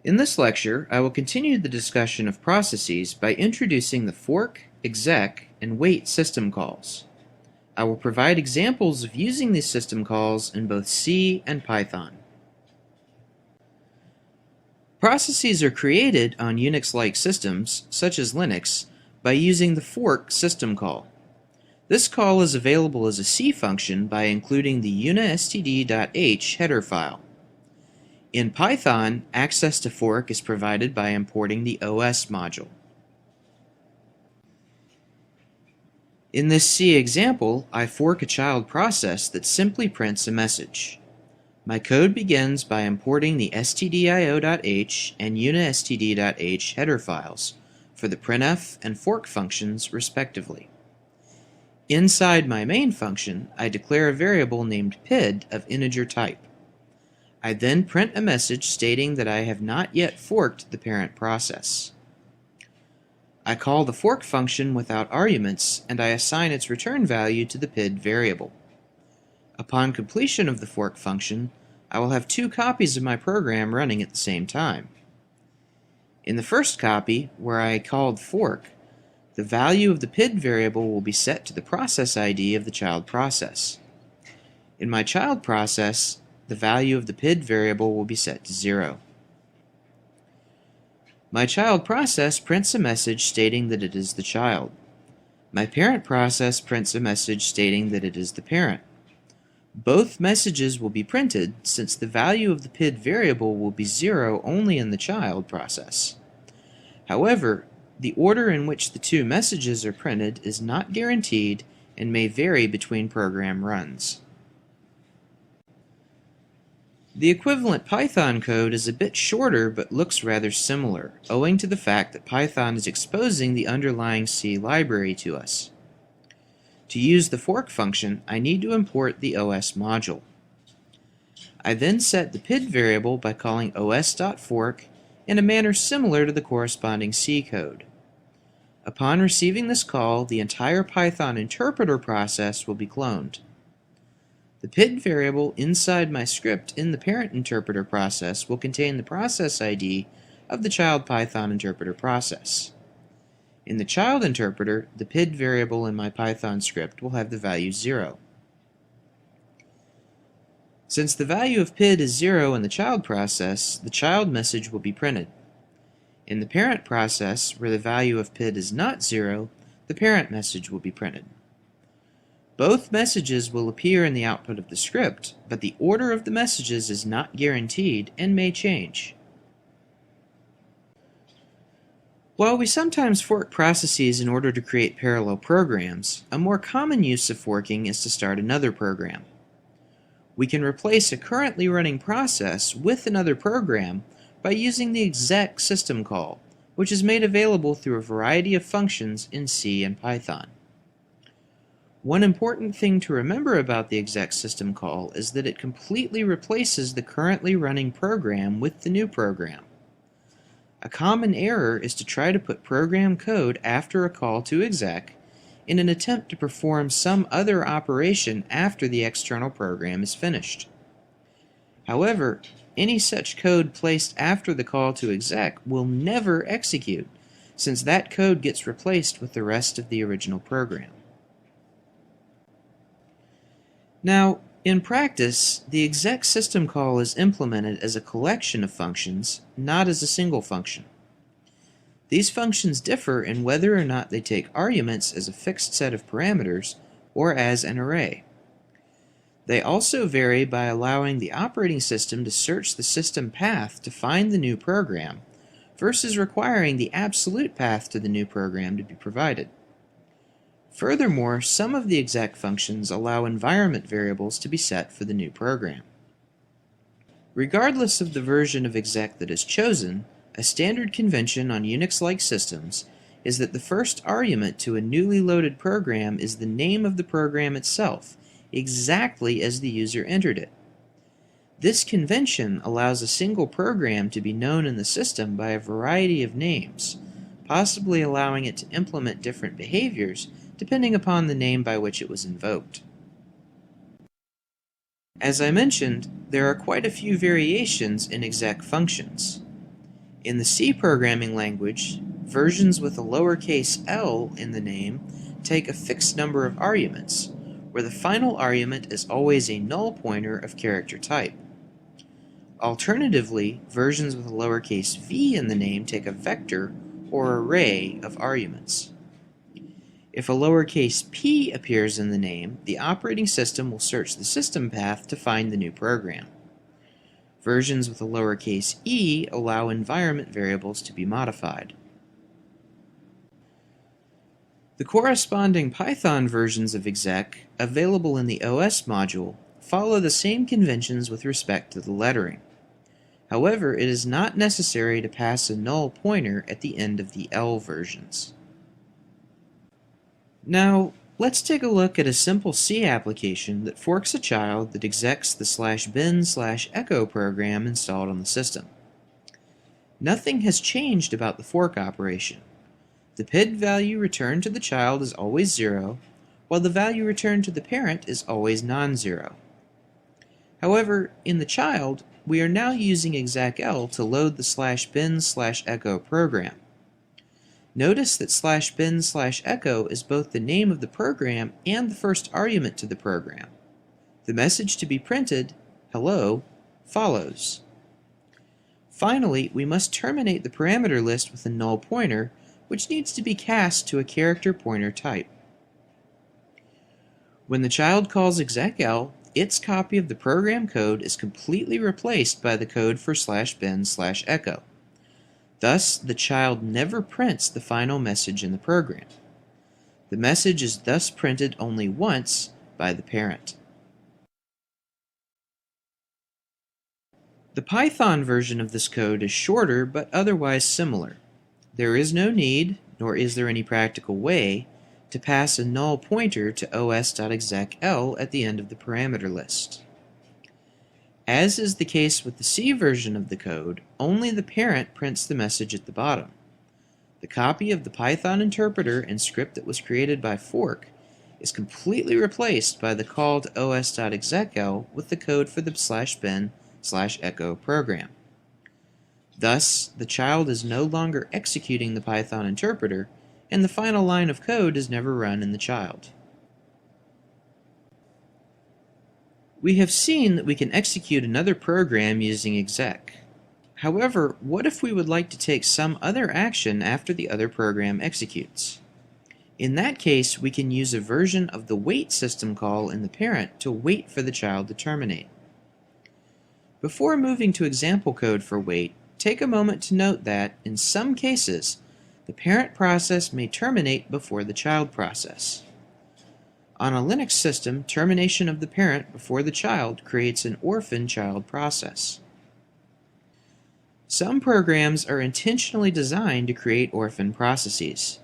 In this lecture, I will continue the discussion of processes by introducing the fork, exec, and wait system calls. I will provide examples of using these system calls in both C and Python. Processes are created on Unix-like systems, such as Linux, by using the fork system call. This call is available as a C function by including the unistd.h header file. In Python, access to fork is provided by importing the OS module. In this C example, I fork a child process that simply prints a message. My code begins by importing the stdio.h and unistd.h header files for the printf and fork functions respectively. Inside my main function, I declare a variable named PID of integer type. I then print a message stating that I have not yet forked the parent process. I call the fork function without arguments, and I assign its return value to the PID variable. Upon completion of the fork function, I will have two copies of my program running at the same time. In the first copy, where I called fork, the value of the PID variable will be set to the process ID of the child process. In my child process, the value of the PID variable will be set to 0. My child process prints a message stating that it is the child. My parent process prints a message stating that it is the parent. Both messages will be printed since the value of the PID variable will be 0 only in the child process. However, the order in which the two messages are printed is not guaranteed and may vary between program runs. The equivalent Python code is a bit shorter but looks rather similar, owing to the fact that Python is exposing the underlying C library to us. To use the fork function, I need to import the OS module. I then set the PID variable by calling os.fork in a manner similar to the corresponding C code. Upon receiving this call, the entire Python interpreter process will be cloned. The PID variable inside my script in the parent interpreter process will contain the process ID of the child Python interpreter process. In the child interpreter, the PID variable in my Python script will have the value 0. Since the value of PID is 0 in the child process, the child message will be printed. In the parent process, where the value of PID is not 0, the parent message will be printed. Both messages will appear in the output of the script, but the order of the messages is not guaranteed and may change. While we sometimes fork processes in order to create parallel programs, a more common use of forking is to start another program. We can replace a currently running process with another program by using the exec system call, which is made available through a variety of functions in C and Python. One important thing to remember about the exec system call is that it completely replaces the currently running program with the new program. A common error is to try to put program code after a call to exec in an attempt to perform some other operation after the external program is finished. However, any such code placed after the call to exec will never execute, since that code gets replaced with the rest of the original program. Now, in practice, the exec system call is implemented as a collection of functions, not as a single function. These functions differ in whether or not they take arguments as a fixed set of parameters or as an array. They also vary by allowing the operating system to search the system path to find the new program, versus requiring the absolute path to the new program to be provided. Furthermore, some of the exec functions allow environment variables to be set for the new program. Regardless of the version of exec that is chosen, a standard convention on Unix-like systems is that the first argument to a newly loaded program is the name of the program itself, exactly as the user entered it. This convention allows a single program to be known in the system by a variety of names, possibly allowing it to implement different behaviors depending upon the name by which it was invoked. As I mentioned, there are quite a few variations in exec functions. In the C programming language, versions with a lowercase l in the name take a fixed number of arguments, where the final argument is always a null pointer of character type. Alternatively, versions with a lowercase v in the name take a vector or array of arguments. If a lowercase p appears in the name, the operating system will search the system path to find the new program. Versions with a lowercase e allow environment variables to be modified. The corresponding Python versions of exec, available in the OS module, follow the same conventions with respect to the lettering. However, it is not necessary to pass a null pointer at the end of the L versions. Now, let's take a look at a simple C application that forks a child that execs the /bin/echo program installed on the system. Nothing has changed about the fork operation. The PID value returned to the child is always 0, while the value returned to the parent is always non-zero. However, in the child, we are now using execl to load the /bin/echo program. Notice that /bin/echo is both the name of the program and the first argument to the program. The message to be printed, hello, follows. Finally, we must terminate the parameter list with a null pointer, which needs to be cast to a character pointer type. When the child calls execl, its copy of the program code is completely replaced by the code for /bin/echo. Thus, the child never prints the final message in the program. The message is thus printed only once by the parent. The Python version of this code is shorter but otherwise similar. There is no need, nor is there any practical way, to pass a null pointer to os.execl at the end of the parameter list. As is the case with the C version of the code, only the parent prints the message at the bottom. The copy of the Python interpreter and script that was created by fork is completely replaced by the call to os.execl with the code for the /bin/echo program. Thus, the child is no longer executing the Python interpreter, and the final line of code is never run in the child. We have seen that we can execute another program using exec. However, what if we would like to take some other action after the other program executes? In that case, we can use a version of the wait system call in the parent to wait for the child to terminate. Before moving to example code for wait, take a moment to note that, in some cases, the parent process may terminate before the child process. On a Linux system, termination of the parent before the child creates an orphan child process. Some programs are intentionally designed to create orphan processes.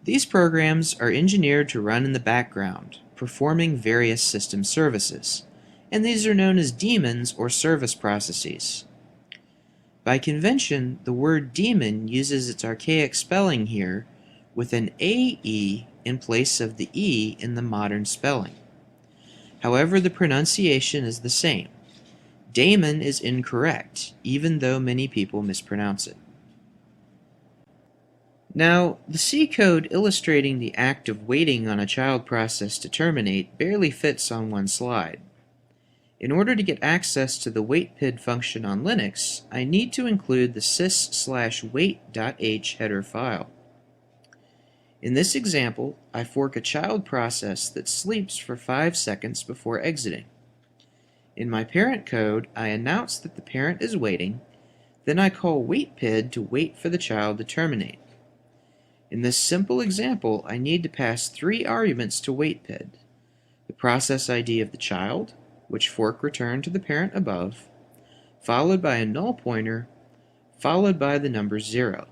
These programs are engineered to run in the background, performing various system services, and these are known as daemons or service processes. By convention, the word daemon uses its archaic spelling here with an AE in place of the E in the modern spelling. However, the pronunciation is the same. Daemon is incorrect, even though many people mispronounce it. Now, the C code illustrating the act of waiting on a child process to terminate barely fits on one slide. In order to get access to the waitPID function on Linux, I need to include the sys/wait.h header file. In this example, I fork a child process that sleeps for 5 seconds before exiting. In my parent code, I announce that the parent is waiting, then I call waitPID to wait for the child to terminate. In this simple example, I need to pass 3 arguments to waitPID: the process ID of the child, which fork returned to the parent above, followed by a null pointer, followed by the number 0.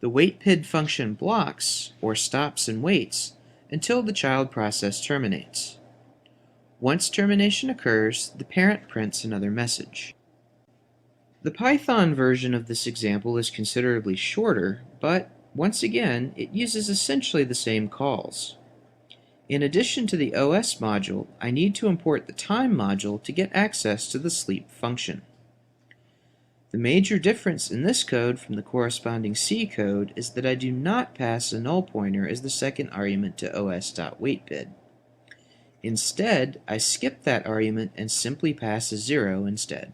The waitPID function blocks, or stops and waits, until the child process terminates. Once termination occurs, the parent prints another message. The Python version of this example is considerably shorter, but once again, it uses essentially the same calls. In addition to the OS module, I need to import the time module to get access to the sleep function. The major difference in this code from the corresponding C code is that I do not pass a null pointer as the second argument to os.waitbid. Instead, I skip that argument and simply pass a 0 instead.